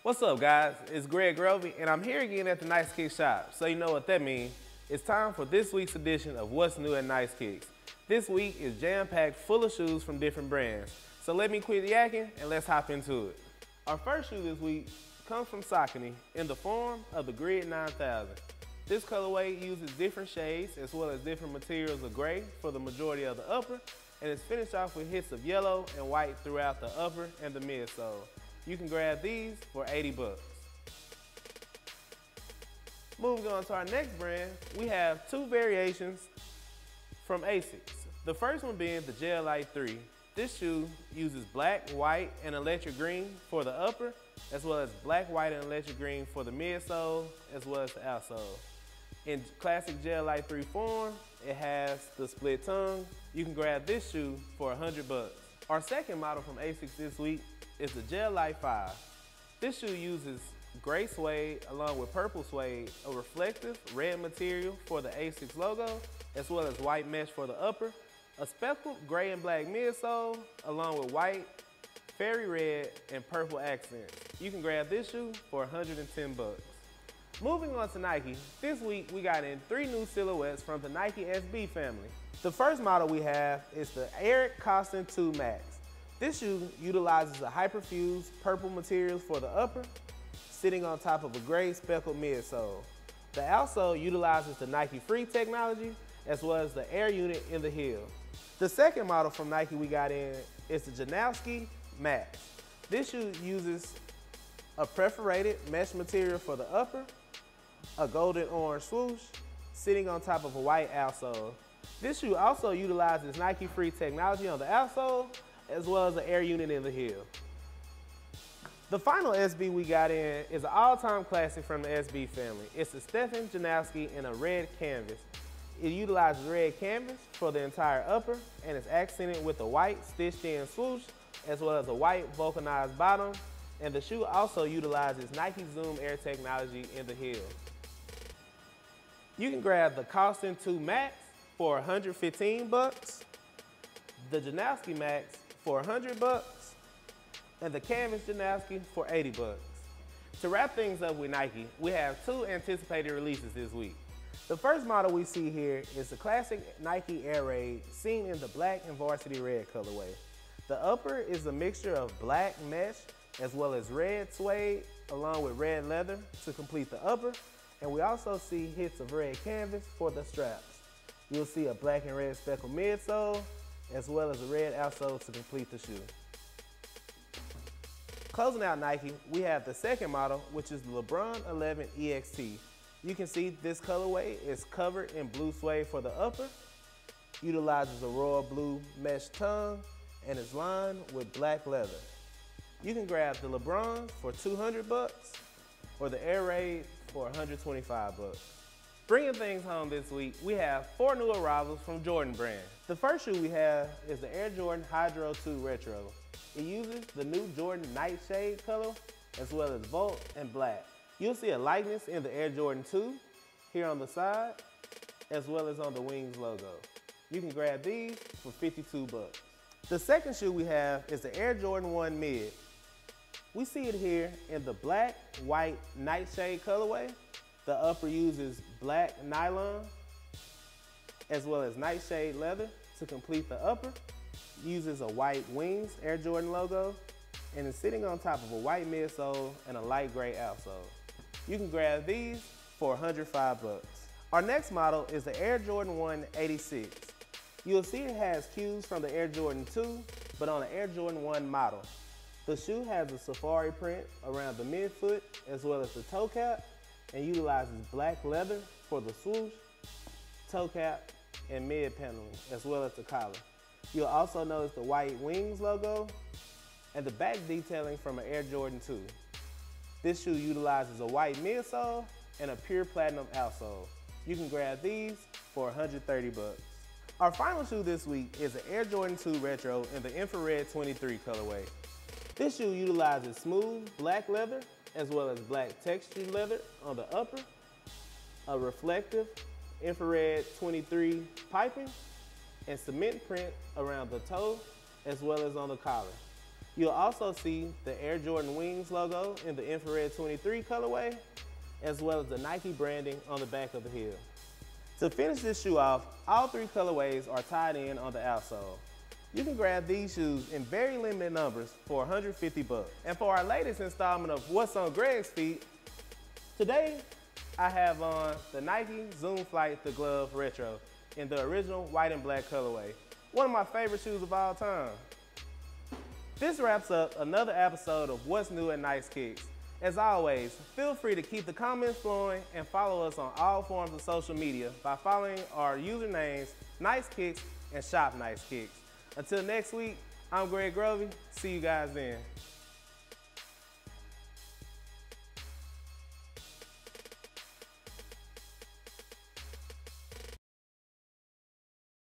What's up, guys? It's Greg Grovey, and I'm here again at the Nice Kicks shop. So you know what that means. It's time for this week's edition of What's New at Nice Kicks. This week is jam-packed full of shoes from different brands. So let me quit yakking and let's hop into it. Our first shoe this week comes from Saucony in the form of the Grid 9000. This colorway uses different shades as well as different materials of gray for the majority of the upper, and it's finished off with hits of yellow and white throughout the upper and the midsole. You can grab these for 80 bucks. Moving on to our next brand, we have two variations from ASICS. The first one being the Lyte Three. This shoe uses black, white, and electric green for the upper, as well as black, white, and electric green for the midsole, as well as the outsole. In classic Lyte Three form, it has the split tongue. You can grab this shoe for 100 bucks. Our second model from ASICS this week is the Lyte 5. This shoe uses gray suede along with purple suede, a reflective red material for the ASICS logo, as well as white mesh for the upper, a speckled gray and black midsole, along with white, fairy red, and purple accents. You can grab this shoe for 110 bucks. Moving on to Nike, this week we got in 3 new silhouettes from the Nike SB family. The first model we have is the Eric Koston 2 Max. This shoe utilizes the hyperfused purple materials for the upper, sitting on top of a gray speckled midsole. The outsole utilizes the Nike Free technology as well as the air unit in the heel. The second model from Nike we got in is the Janowski Match. This shoe uses a perforated mesh material for the upper, a golden orange swoosh, sitting on top of a white outsole. This shoe also utilizes Nike Free technology on the outsole, as well as the air unit in the heel. The final SB we got in is an all-time classic from the SB family. It's the Stefan Janowski in a red canvas. It utilizes red canvas for the entire upper, and it's accented with a white stitched-in swoosh, as well as a white vulcanized bottom, and the shoe also utilizes Nike Zoom Air technology in the heel. You can grab the Koston 2 Max for 115 bucks, the Janowski Max for 100 bucks, and the Canvas Janowski for 80 bucks. To wrap things up with Nike, we have 2 anticipated releases this week. The first model we see here is the classic Nike Air Raid seen in the black and varsity red colorway. The upper is a mixture of black mesh as well as red suede along with red leather to complete the upper, and we also see hits of red canvas for the straps. You'll see a black and red speckled midsole as well as a red outsole to complete the shoe. Closing out Nike, we have the second model, which is the Lebron 11 EXT. You can see this colorway is covered in blue suede for the upper, utilizes a royal blue mesh tongue, and is lined with black leather. You can grab the Lebron for 200 bucks or the Air Raid for 125 bucks. Bringing things home this week, we have 4 new arrivals from Jordan brand. The first shoe we have is the Air Jordan Hydro 2 Retro. It uses the new Jordan Nightshade color as well as Volt and Black. You'll see a likeness in the Air Jordan 2 here on the side as well as on the wings logo. You can grab these for 52 bucks. The second shoe we have is the Air Jordan 1 Mid. We see it here in the black, white Nightshade colorway. The upper uses black nylon as well as nightshade leather to complete the upper. Uses a white wings Air Jordan logo and is sitting on top of a white midsole and a light gray outsole. You can grab these for 105 bucks. Our next model is the Air Jordan 1 86. You'll see it has cues from the Air Jordan 2, but on the Air Jordan 1 model. The shoe has a safari print around the midfoot as well as the toe cap, and utilizes black leather for the swoosh, toe cap, and mid paneling, as well as the collar. You'll also notice the white wings logo and the back detailing from an Air Jordan 2. This shoe utilizes a white midsole and a pure platinum outsole. You can grab these for 130 bucks. Our final shoe this week is the Air Jordan 2 Retro in the infrared 23 colorway. This shoe utilizes smooth black leather as well as black textured leather on the upper, a reflective infrared 23 piping, and cement print around the toe as well as on the collar. You'll also see the Air Jordan Wings logo in the infrared 23 colorway, as well as the Nike branding on the back of the heel. To finish this shoe off, all 3 colorways are tied in on the outsole. You can grab these shoes in very limited numbers for 150 bucks. And for our latest installment of What's on Greg's Feet, today I have on the Nike Zoom Flight The Glove Retro in the original white and black colorway. One of my favorite shoes of all time. This wraps up another episode of What's New at Nice Kicks. As always, feel free to keep the comments flowing and follow us on all forms of social media by following our usernames Nice Kicks and Shop Nice Kicks. Until next week, I'm Greg Grovey. See you guys then.